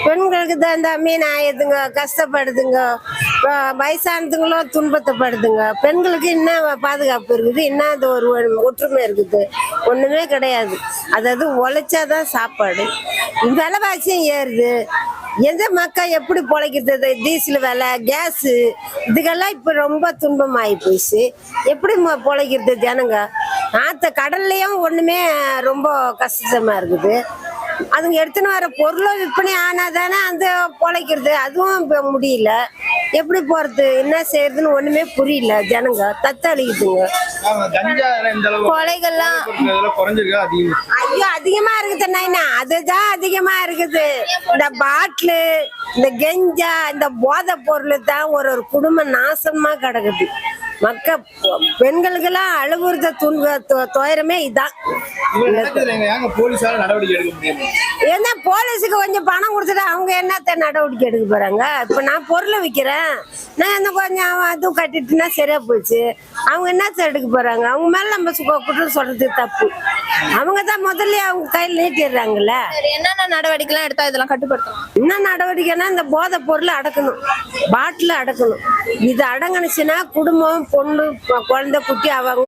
பெண்களுக்கு தான் இந்த மீன் ஆயுதுங்க, கஷ்டப்படுதுங்க. வயசானதுங்களும் துன்பத்தைப்படுதுங்க. பெண்களுக்கு என்ன பாதுகாப்பு இருக்குது, என்ன அது ஒரு ஒற்றுமை இருக்குது? ஒண்ணுமே கிடையாது. அதாவது உழைச்சாதான் சாப்பாடு. விலைவாசியும் ஏறுது. எந்த மக்கள் எப்படி பொழைக்கிறது? டீசல் விலை, கேஸு, இதுக்கெல்லாம் இப்போ ரொம்ப துன்பமாகி போயிடுச்சு. எப்படி பொழைக்கிறது ஜனங்க? கடல்லையும் ஒண்ணுமே ரொம்ப கஷ்டமா இருக்குது. அதுங்க எடுத்துன்னு வர பொருளும் விற்பனை ஆனாதானே அந்த பொழைக்கிறது. அதுவும் இப்போ முடியல. எப்படி போறது, என்ன செய்யறதுன்னு ஒண்ணுமே புரியல. ஜனங்க தத்தளிக்குதுங்க. கொலைகள்லாம் ஐயோ அதிகமா இருக்குது. அதுதான் அதிகமா இருக்குது. இந்த பாட்டிலு, இந்த கெஞ்சா, இந்த போதை பொருள் தான் ஒரு குடும்பம் நாசமா கிடக்குது. பெண்களுக்கெல்லாம் அழுகுறத துயரமே இதான். ஏன்னா போலீஸுக்கு கொஞ்சம் பணம் கொடுத்துட்டு அவங்க என்னத்த நடவடிக்கை எடுக்க போறாங்க? இப்ப நான் பொருளை விற்கிறேன், நான் என்ன கொஞ்சம் அதுவும் கட்டிட்டுனா சரியா போச்சு. அவங்க என்னத்த எடுக்க போறாங்க? அவங்க மேல நம்ம குற்றம் சொல்றது தப்பு. அவங்க தான் முதல்ல அவங்க கையில் நீட்டிடுறாங்கல்ல. என்னென்ன நடவடிக்கை எல்லாம் எடுத்தா இதெல்லாம் கட்டுப்படுத்தலாம்? என்ன நடவடிக்கைன்னா இந்த போதை பொருள் அடக்கணும், பாட்டில் அடக்கணும். இது அடங்குனுச்சுன்னா குடும்பம், பொண்ணு, குழந்தை, குட்டி அவங்க